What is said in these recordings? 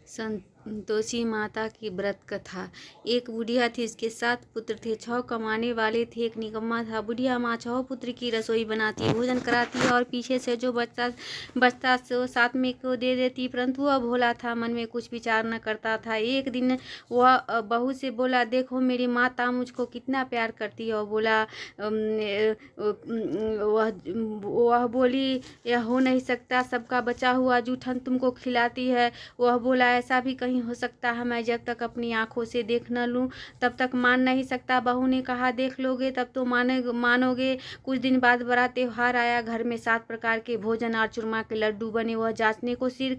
संतोषी माता की व्रत कथा। एक बुढ़िया थी, इसके 7 पुत्र थे। 6 कमाने वाले थे, एक निकम्मा था। बुढ़िया माँ 6 पुत्र की रसोई बनाती, भोजन कराती और पीछे से जो बचता सो 7 में को दे देती। परंतु वह भोला था, मन में कुछ विचार न करता था। एक दिन वह बहू से बोला, देखो मेरी माता मुझको कितना प्यार करती है। और बोला वह बोली, यह हो नहीं सकता, सबका बचा हुआ जूठन तुमको खिलाती है। वह बोला, ऐसा भी कहीं हो सकता है, मैं जब तक अपनी आंखों से देख न लूं तब तक मान नहीं सकता। बहू ने कहा, देख लोगे तब तो मानोगे। कुछ दिन बाद बड़ा त्योहार आया। घर में 7 प्रकार के भोजन और चूरमा के लड्डू बने। वह जांचने को सिर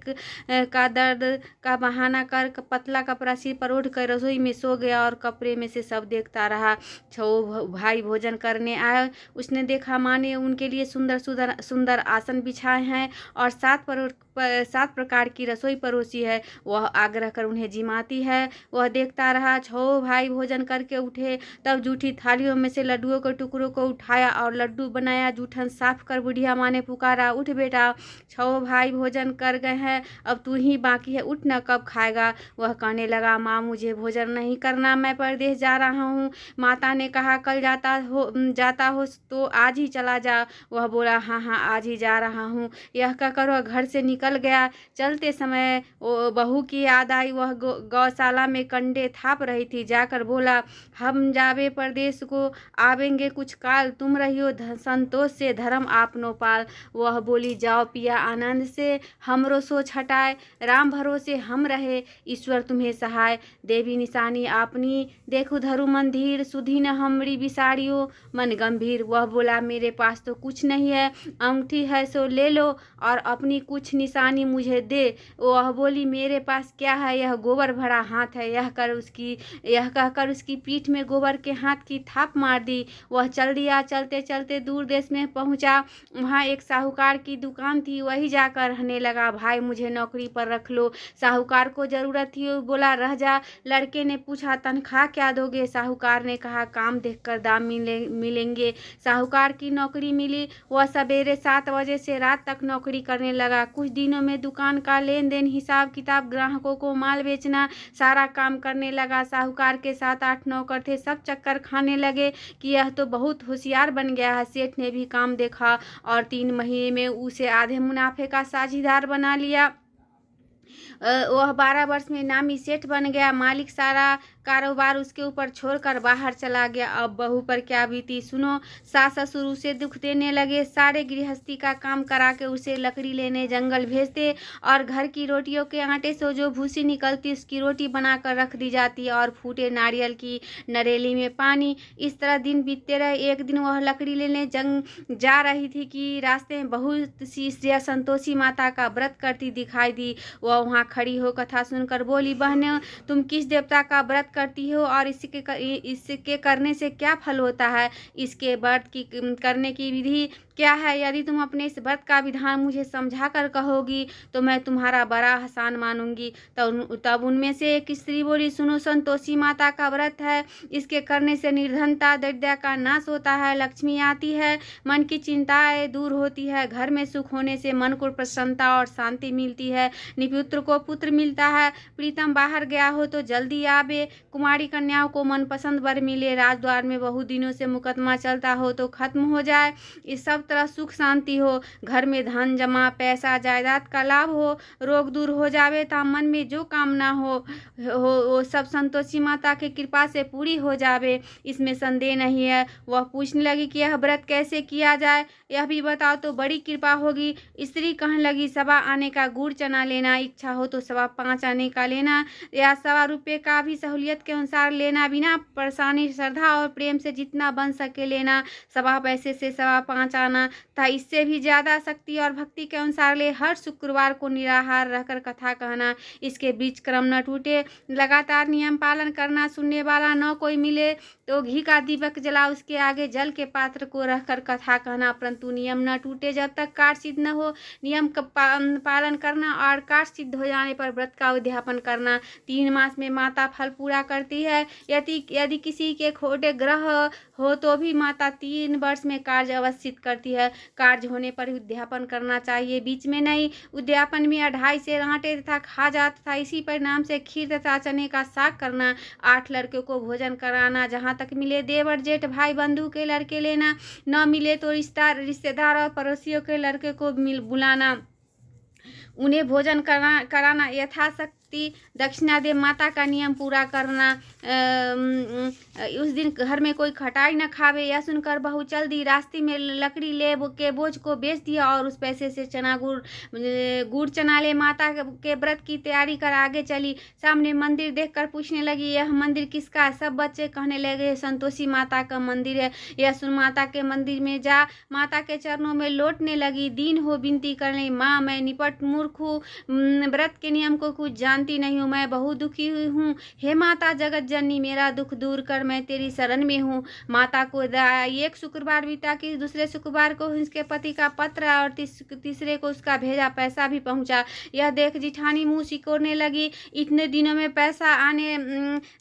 का दर्द का बहाना कर पतला कपड़ा सिर पर ओढ़ कर रसोई में सो गया और कपड़े में से सब देखता रहा। 6 भाई भोजन करने आए। उसने देखा माँ ने उनके लिए सुंदर सुंदर आसन बिछाए हैं और 7 प्रकार की रसोई परोसी है। वह आग्रह कर उन्हें जिमाती है। वह देखता रहा। 6 भाई भोजन करके उठे, तब जूठी थालियों में से लड्डुओं के टुकड़ों को उठाया और लड्डू बनाया। जूठन साफ कर बुढ़िया माँ ने पुकारा, उठ बेटा, 6 भाई भोजन कर गए हैं, अब तू ही बाकी है, उठ न, कब खाएगा। वह कहने लगा, माँ मुझे भोजन नहीं करना, मैं परदेश जा रहा हूँ। माता ने कहा, कल जाता हो तो आज ही चला जा। वह बोला, हाँ हाँ आज ही जा रहा हूँ। यह कहकर वह घर से निकल गया। चलते समय बहू की याद आई। वह गौशाला में कंडे थाप रही थी। जाकर बोला, हम जावे परदेश को, आवेंगे कुछ काल, तुम रहियो संतोष से, धर्म आपनो पाल। वह बोली, जाओ पिया आनंद से, हमरो सोच हटाए, राम भरोसे हम रहे, ईश्वर तुम्हें सहाय। देवी निशानी आपनी, देखो धरु मंदिर, सुधी न हमरी बिसाड़ियो, मन गंभीर। वह बोला, मेरे पास तो कुछ नहीं है, अंगूठी है सो ले लो और अपनी कुछ निशानी मुझे दे। वह बोली, मेरे पास क्या है, यह गोबर भरा हाथ है। यह कहकर उसकी पीठ में गोबर के हाथ की थाप मार दी। वह चल दिया। चलते चलते दूर देश में पहुंचा। वहां एक साहूकार की दुकान थी। वही जाकर रहने लगा। भाई मुझे नौकरी पर रख लो। साहूकार को जरूरत थी, बोला रह जा। लड़के ने पूछा, तनख्वाह क्या दोगे? साहूकार ने कहा, काम देखकर दाम मिलेंगे। साहूकार की नौकरी मिली। वह सवेरे 7 बजे से रात तक नौकरी करने लगा। कुछ दिनों में दुकान का लेन देन, हिसाब किताब, ग्राहकों को माल बेचना, सारा काम करने लगा। साहूकार के 7-8 नौकर थे, सब चक्कर खाने लगे कि यह तो बहुत होशियार बन गया है। सेठ ने भी काम देखा और 3 महीने में उसे आधे मुनाफे का साझीदार बना लिया। वह 12 वर्ष में नामी सेठ बन गया। मालिक सारा कारोबार उसके ऊपर छोड़कर बाहर चला गया। अब बहू पर क्या बीती सुनो। सास ससुर उसे दुख देने लगे। सारे गृहस्थी का काम करा के उसे लकड़ी लेने जंगल भेजते और घर की रोटियों के आटे से जो भूसी निकलती उसकी रोटी बनाकर रख दी जाती और फूटे नारियल की नरेली में पानी। इस तरह दिन बीतते रहे। एक दिन वह लकड़ी लेने जा रही थी कि रास्ते में बहुत सी स्त्रियां संतोषी माता का व्रत करती दिखाई दी। वह वहाँ खड़ी हो कथा सुनकर बोली, बहन तुम किस देवता का व्रत करती हो और इसके करने से क्या फल होता है? इसके व्रत की करने की विधि क्या है? यदि तुम अपने इस व्रत का विधान मुझे समझा कर कहोगी तो मैं तुम्हारा बड़ा आसान मानूंगी। तब उनमें से एक स्त्री बोली, सुनो, संतोषी माता का व्रत है, इसके करने से निर्धनता दरिद्रता का नाश होता है, लक्ष्मी आती है, मन की चिंताएं दूर होती है, घर में सुख होने से मन को प्रसन्नता और शांति मिलती है, निपुत्र को पुत्र मिलता है, प्रीतम बाहर गया हो तो जल्दी आवे, कुमारी कन्याओं को मनपसंद वर मिले, राजद्वार में बहुत दिनों से मुकदमा चलता हो तो खत्म हो जाए, इस सब तरह सुख शांति हो, घर में धन जमा, पैसा जायदाद का लाभ हो, रोग दूर हो जावे, ता मन में जो कामना हो वो सब संतोषी माता की कृपा से पूरी हो जावे, इसमें संदेह नहीं है। वह पूछने लगी कि यह व्रत कैसे किया जाए, यह भी बताओ तो बड़ी कृपा होगी। स्त्री कहने लगी, 1.25 आने का गुड़ चना लेना, इच्छा हो तो 5.25 आने का लेना या 1.25 रुपये का भी सहूलियत के अनुसार लेना, बिना परेशानी, श्रद्धा और प्रेम से जितना बन सके लेना, 1.25 पैसे से 5.25 आना था, इससे भी ज्यादा शक्ति और भक्ति के अनुसार ले। हर शुक्रवार को निराहार रहकर कथा कहना, इसके बीच क्रम न टूटे, लगातार नियम पालन करना, सुनने वाला न कोई मिले तो घी का दीपक जला उसके आगे जल के पात्र को रखकर कथा कहना, परंतु नियम न टूटे जब तक कार्य सिद्ध न हो। नियम का पालन करना और कार्य सिद्ध हो खिलाने पर व्रत का उद्यापन करना। 3 मास में माता फल पूरा करती है। यदि किसी के खोटे ग्रह हो तो भी माता 3 वर्ष में कार्य अवस्थित करती है। कार्य होने पर उद्यापन करना चाहिए, बीच में नहीं। उद्यापन में 2.5 सेर आटे तथा खा जाता था। इसी परिणाम से खीर तथा चने का साग करना। 8 लड़के को भोजन कराना। जहाँ तक मिले देवर जेठ भाई बंधु के लड़के लेना, न मिले तो रिश्तेदार और पड़ोसियों के लड़के को बुलाना, उन्हें भोजन कराना। यथाशक्ति दक्षिणा दे माता का नियम पूरा करना। उस दिन घर में कोई खटाई न खावे। यह सुनकर बहू चल दी। रास्ते में लकड़ी ले के बोझ को बेच दिया और उस पैसे से गुड़ चना ले माता के व्रत की तैयारी कर आगे चली। सामने मंदिर देखकर पूछने लगी, यह मंदिर किसका है? सब बच्चे कहने लगे, संतोषी माता का मंदिर है। यह सुन माता के मंदिर में जा माता के चरणों में लौटने लगी। दीन हो विनती करने, माँ मैं निपट मूर्ख हूँ, व्रत के नियम को कुछ जानती नहीं हूँ, मैं बहुत दुखी हुई हूँ। हे माता जगत जननी, मेरा दुख दूर कर, मैं तेरी शरण में हूँ। माता को एक शुक्रवार बीता कि दूसरे शुक्रवार को उसके पति का पत्र और तीसरे को उसका भेजा पैसा भी पहुँचा। यह देख जिठानी मुँह सिकोड़ने लगी, इतने दिनों में पैसा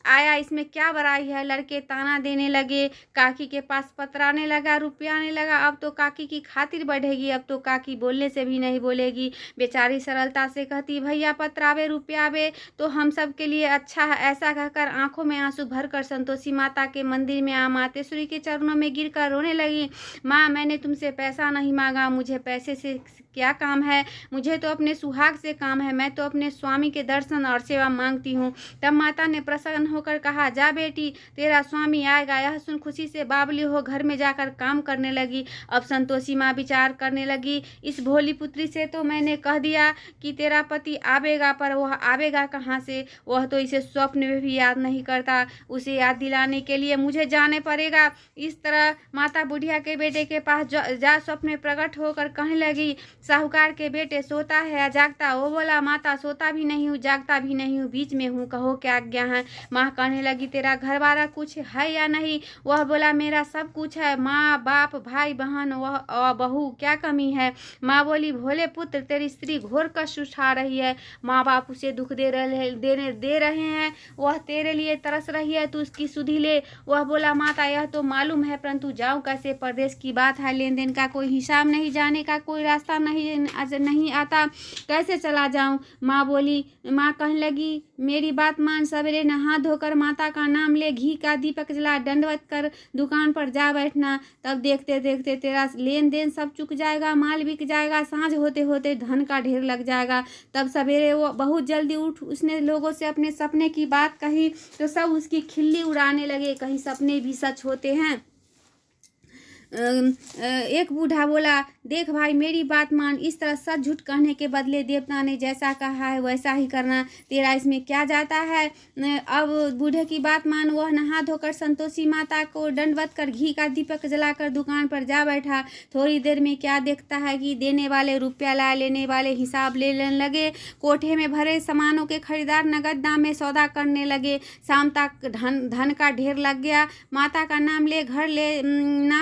आया, इसमें क्या बड़ाई है? लड़के ताना देने लगे। काकी के पास पत्र आने लगा, रुपया आने लगा। अब तो काकी की खातिर बढ़ेगी, अब तो काकी बोलने से भी नहीं बोलेगी। बेचारी सरलता से कहती, भैया पत्र आवे रुपया आवे तो हम सब के लिए अच्छा है। ऐसा कहकर आंखों में आंसू भरकर संतोषी माता के मंदिर में मातेश्वरी के चरणों में गिरकर रोने लगी। माँ मैंने तुमसे पैसा नहीं मांगा, मुझे पैसे से क्या काम है? मुझे तो अपने सुहाग से काम है, मैं तो अपने स्वामी के दर्शन और सेवा मांगती हूँ। तब माता ने प्रसन्न होकर कहा, जा बेटी तेरा स्वामी आएगा। यह सुन खुशी से बावली हो घर में जाकर काम करने लगी। अब संतोषी माँ विचार करने लगी, इस भोली पुत्री से तो मैंने कह दिया कि तेरा पति आवेगा, पर वह आवेगा कहाँ से? वह तो इसे स्वप्न में भी याद नहीं करता। उसे याद दिलाने के लिए मुझे जाने पड़ेगा। इस तरह माता बुढ़िया के बेटे के पास जा स्वप्न में प्रकट होकर कहने लगी, साहूकार के बेटे सोता है या जागता? वो बोला, माता सोता भी नहीं हूँ जागता भी नहीं हूँ, बीच में हूँ, कहो क्या आज्ञा है। माँ कहने लगी, तेरा घर वाला कुछ है या नहीं? वह बोला, मेरा सब कुछ है, माँ बाप भाई बहन वह बहू, क्या कमी है? माँ बोली, भोले पुत्र तेरी स्त्री घोर कष्ट उठा रही है, माँ बाप उसे दुख दे रहे हैं, वह तेरे लिए तरस रही है, तू उसकी सुधि ले। वह बोला, माता यह तो मालूम है, परंतु जाऊँ कैसे? परदेश की बात है, लेन देन का कोई हिसाब नहीं, जाने का कोई रास्ता नहीं आता, कैसे चला जाऊं? माँ कहने लगी, मेरी बात मान, सवेरे नहा धोकर माता का नाम ले, घी का दीपक जला, दंडवत कर दुकान पर जा बैठना। तब देखते देखते तेरा लेन देन सब चुक जाएगा, माल बिक जाएगा, सांझ होते होते धन का ढेर लग जाएगा। तब सवेरे वो बहुत जल्दी उठ, उसने लोगों से अपने सपने की बात कही तो सब उसकी खिल्ली उड़ाने लगे, कहीं सपने भी सच होते हैं। एक बूढ़ा बोला, देख भाई मेरी बात मान, इस तरह सच झूठ कहने के बदले देवता ने जैसा कहा है वैसा ही करना, तेरा इसमें क्या जाता है? अब बूढ़े की बात मान। वह नहा धोकर संतोषी माता को दंडवत कर घी का दीपक जलाकर दुकान पर जा बैठा। थोड़ी देर में क्या देखता है कि देने वाले रुपया लाए, लेने वाले हिसाब लेने लगे। कोठे में भरे सामानों के खरीदार नगद दाम में सौदा करने लगे। शाम तक धन का ढेर लग गया। माता का नाम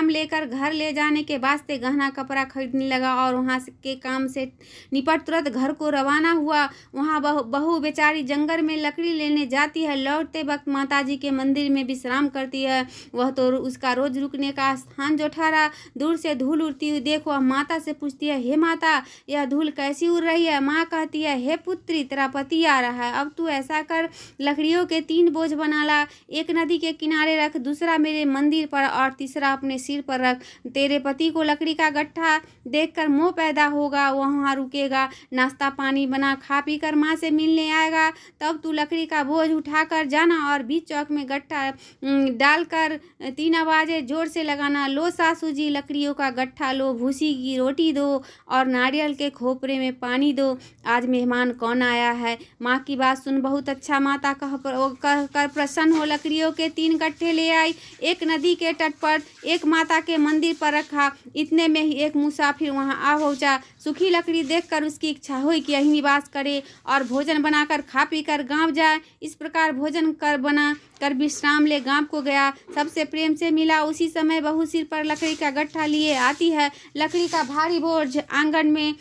लेकर घर ले जाने के वास्ते गहना कपड़ा खरीदने लगा और वहाँ के काम से निपट तुरंत घर को रवाना हुआ। वहाँ बहू बेचारी जंगल में लकड़ी लेने जाती है, लौटते वक्त माताजी के मंदिर में विश्राम करती है। वह तो उसका रोज रुकने का स्थान जो ठहरा। दूर से धूल उड़ती हुई देख वह माता से पूछती है, हे माता यह धूल कैसी उड़ रही है? माँ कहती है, हे पुत्री तेरा पति आ रहा है, अब तू ऐसा कर लकड़ियों के 3 बोझ बना ला, एक नदी के किनारे रख, दूसरा मेरे मंदिर पर और तीसरा अपने सिर पर रख। तेरे पति को लकड़ी का गट्ठा देखकर मोह पैदा होगा, वहाँ रुकेगा, नाश्ता पानी बना खा पी कर माँ से मिलने आएगा। तब तू लकड़ी का बोझ उठाकर जाना और बीच चौक में गट्ठा डालकर 3 आवाजें जोर से लगाना, लो सासू जी लकड़ियों का गट्ठा लो, भूसी की रोटी दो और नारियल के खोपरे में पानी दो, आज मेहमान कौन आया है। माँ की बात सुन बहुत अच्छा माता कहकर प्रसन्न हो लकड़ियों के 3 गट्ठे ले आई, एक नदी के तट पर, एक माता के मंदिर पर रखा। इतने में ही एक मुसाफिर वहां आ पहुंचा। सूखी लकड़ी देखकर उसकी इच्छा हुई कि यहीं निवास करे और भोजन बनाकर खा पी कर गाँव जाए। इस प्रकार भोजन कर बना कर विश्राम ले गांव को गया। सबसे प्रेम से मिला। उसी समय बहू सिर पर लकड़ी का गट्ठा लिए आती है। लकड़ी का भारी बोझ आंगन में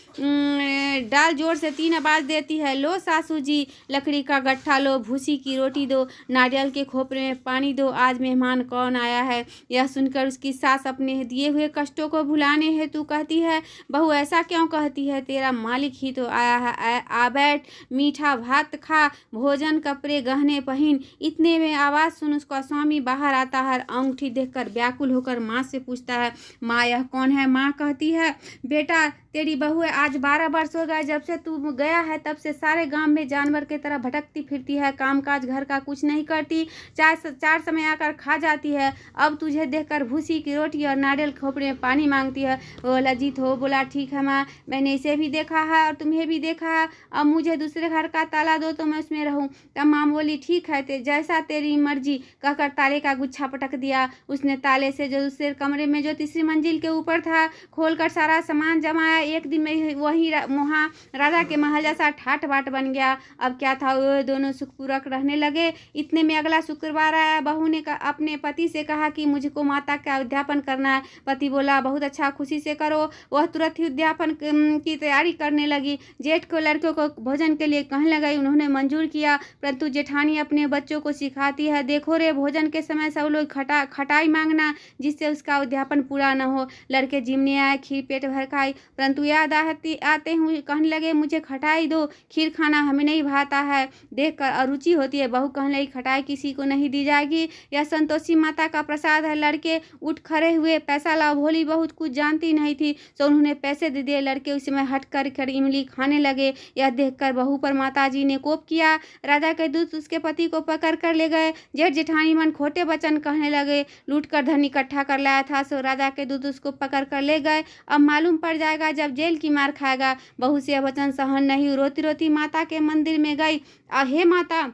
डाल जोर से 3 आवाज देती है, लो सासू जी लकड़ी का गट्ठा लो, भूसी की रोटी दो, नारियल के खोपरे में पानी दो, आज मेहमान कौन आया है। यह सुनकर उसकी सास अपने दिए हुए कष्टों को भुलाने हेतु कहती है, बहू ऐसा क्यों कहती है, तेरा मालिक ही तो आया है, आ बैठ, मीठा भात खा, भोजन कपड़े गहने पहन। इतने में आवाज़ सुन उसका स्वामी बाहर आता है। अंगूठी देखकर व्याकुल होकर माँ से पूछता है, माँ यह कौन है। माँ कहती है, बेटा तेरी बहू है, आज 12 वर्ष हो गए जब से तू गया है, तब से सारे गांव में जानवर की तरह भटकती फिरती है, कामकाज घर का कुछ नहीं करती, चार समय आकर खा जाती है। अब तुझे देखकर भूसी की रोटी और नारियल खोपड़े में पानी मांगती है। वो लज्जित हो बोला, ठीक है माँ, मैंने इसे भी देखा है और तुम्हें भी देखा है, अब मुझे दूसरे घर का ताला दो तो मैं उसमें रहूं। तब माँ बोली, ठीक है, जैसा तेरी मर्जी, कहकर ताले का गुच्छा पटक दिया। उसने ताले से जो दूसरे कमरे में जो तीसरी मंजिल के ऊपर था खोलकर सारा सामान जमाया। एक दिन में वही वहाँ राजा के महल जैसा ठाट बाट बन गया। अब क्या था, वो दोनों सुखपूर्वक रहने लगे। इतने में अगला शुक्रवार आया। बहू ने अपने पति से कहा कि मुझको माता का उद्यापन करना है। पति बोला, बहुत अच्छा, खुशी से करो। वह तुरंत ही उद्यापन की तैयारी करने लगी। जेठ को लड़कों को भोजन के लिए कहने लगी। उन्होंने मंजूर किया, परंतु जेठानी अपने बच्चों को सिखाती है, देखो रे, भोजन के समय सब लोग खटाई मांगना, जिससे उसका उद्यापन पूरा न हो। लड़के जिमने आए, खीर पेट भर खाई, परंतु याद आते हुए कहने लगे, मुझे खटाई दो, खीर खाना हमें नहीं भाता है। देखकर अरुचि होती है। बहू कहने लगी, खटाई किसी को नहीं दी जाएगी, यह संतोषी माता का प्रसाद है। लड़के उठ खड़े हुए, पैसा लाओ। भोली बहुत कुछ जानती नहीं थी, तो उन्होंने पैसे दे दिए। लड़के उस समय हट कर इमली खाने लगे। यह देखकर बहू पर माताजी ने कोप किया। राजा के दूत उसके पति को पकड़ कर ले गए। जेठ जेठानी मन खोटे वचन कहने लगे। लूट कर धन इकट्ठा कर लाया था, सो राजा के दूत उसको पकड़ कर ले गए। अब मालूम पड़ जाएगा जब जेल की मार खाएगा। बहू से वचन सहन नहीं, रोती रोती माता के मंदिर में गई। हे माता,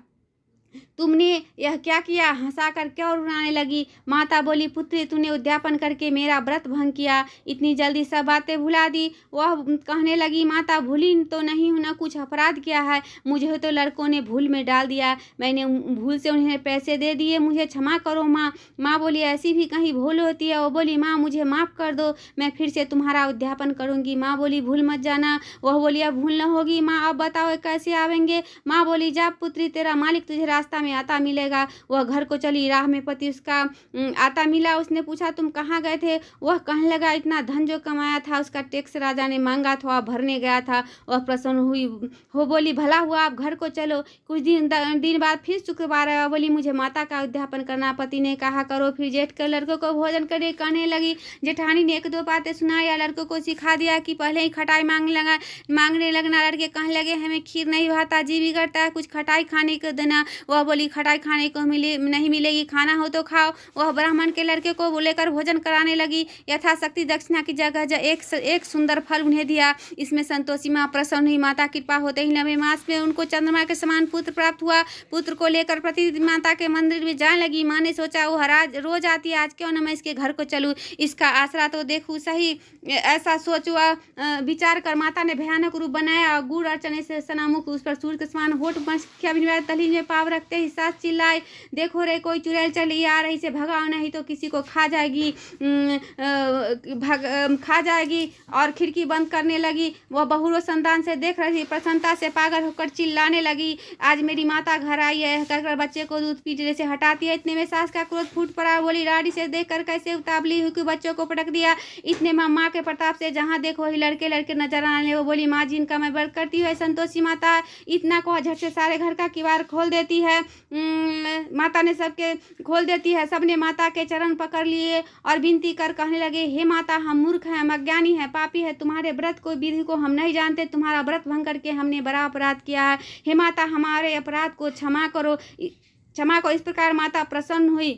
तुमने यह क्या किया, हंसाकर क्यों रुलाने लगी। माता बोली, पुत्री, तूने उद्यापन करके मेरा व्रत भंग किया, इतनी जल्दी सब बातें भुला दी। वह कहने लगी, माता भूली तो नहीं हूँ, न कुछ अपराध किया है, मुझे तो लड़कों ने भूल में डाल दिया, मैंने भूल से उन्हें पैसे दे दिए, मुझे क्षमा करो माँ। माँ बोली, ऐसी भी कहीं भूल होती है। वो बोली, माँ मुझे माफ़ कर दो, मैं फिर से तुम्हारा उद्यापन करूँगी। माँ बोली, भूल मत जाना। वह बोली, अब भूल न होगी माँ, अब बताओ कैसे आवेंगे। माँ बोली, जा पुत्री, तेरा मालिक तुझे रास्ता में आता मिलेगा। वह घर को चली। राह में पति उसका आता मिला। उसने पूछा, तुम कहाँ गए थे। वह कहने लगा, इतना धन जो कमाया था उसका टैक्स राजा ने मांगा था, भरने गया था। वह प्रसन्न हुई हो बोली, भला हुआ, आप घर को चलो। कुछ दिन बाद फिर शुक्रवार आया। बोली, मुझे माता का उद्यापन करना। पति ने कहा, करो। फिर जेठ के लड़कों को भोजन करने कहने लगी। जेठानी ने 1-2 बातें सुनाया, लड़कों को सिखा दिया कि पहले ही खटाई मांगने लगना। लड़के कहने लगे, हमें खीर नहीं भाता, जी बिगड़ता है, कुछ खटाई खाने को देना। वह बोली, खटाई खाने को नहीं मिलेगी, खाना हो तो खाओ। वह ब्राह्मण के लड़के को लेकर भोजन कराने लगी। यथाशक्ति दक्षिणा की जगह एक सुंदर फल उन्हें दिया। इसमें संतोषी माँ प्रसन्न हुई। माता कृपा होते ही 9वें मास में उनको चंद्रमा के समान पुत्र प्राप्त हुआ। पुत्र को लेकर प्रतिदिन माता के मंदिर में जाने लगी। माँ ने सोचा, वो रोज आती है, आज क्यों न मैं इसके घर को चलूँ, इसका आसरा तो देखूँ सही। ऐसा सोचा विचार कर माता ने भयानक रूप बनाया। गुड़ और चने से सनामुख उस पर सूर्य के समान होठ तली में पाव रखते ही सास चिल्लाए, देखो रे, कोई चुड़ैल चली आ रही, से भगाओ, नहीं तो किसी को खा जाएगी। और खिड़की बंद करने लगी। वह बहुरो संतान से देख रही, प्रसन्नता से पागल होकर चिल्लाने लगी, आज मेरी माता घर आई है, कहकर बच्चे को दूध पीने से हटाती है। इतने में सास का क्रोध फूट पड़ा। बोली, रानी से देखकर कैसे उतावली हुई कि बच्चों को पटक दिया। इतने में माँ के प्रताप से जहाँ देखो वही लड़के नजर आने। वो बोली, माँ जिनका मैं व्रत करती हूँ, संतोषी माता। इतना को झट से सारे घर का किवाड़ खोल देती है। माता ने सबके खोल देती है। सबने माता के चरण पकड़ लिए और विनती कर कहने लगे, हे माता, हम मूर्ख हैं, हम अज्ञानी हैं, पापी है, तुम्हारे व्रत को विधि को हम नहीं जानते, तुम्हारा व्रत भंग करके हमने बड़ा अपराध किया है। हे माता, हमारे अपराध को क्षमा करो। इस प्रकार माता प्रसन्न हुई।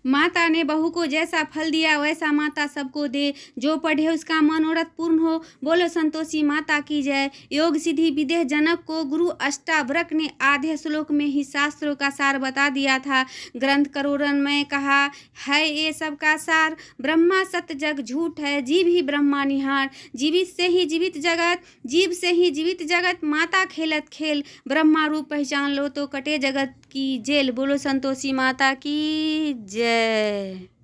माता ने बहू को जैसा फल दिया वैसा माता सबको दे, जो पढ़े उसका मनोरथ पूर्ण हो। बोलो संतोषी माता की जय। योग सिद्धि विदेह जनक को गुरु अष्टावक्र ने आधे श्लोक में ही शास्त्रों का सार बता दिया था। ग्रंथ करोड़न में कहा है ये सब का सार। ब्रह्मा सत्य जग झूठ है, जीव ही ब्रह्मा निहार। जीवित से ही जीवित जगत, जीव से ही जीवित जगत। माता खेलत खेल, ब्रह्मा रूप पहचान लो तो कटे जगत की जेल। बोलो संतोषी माता की जय।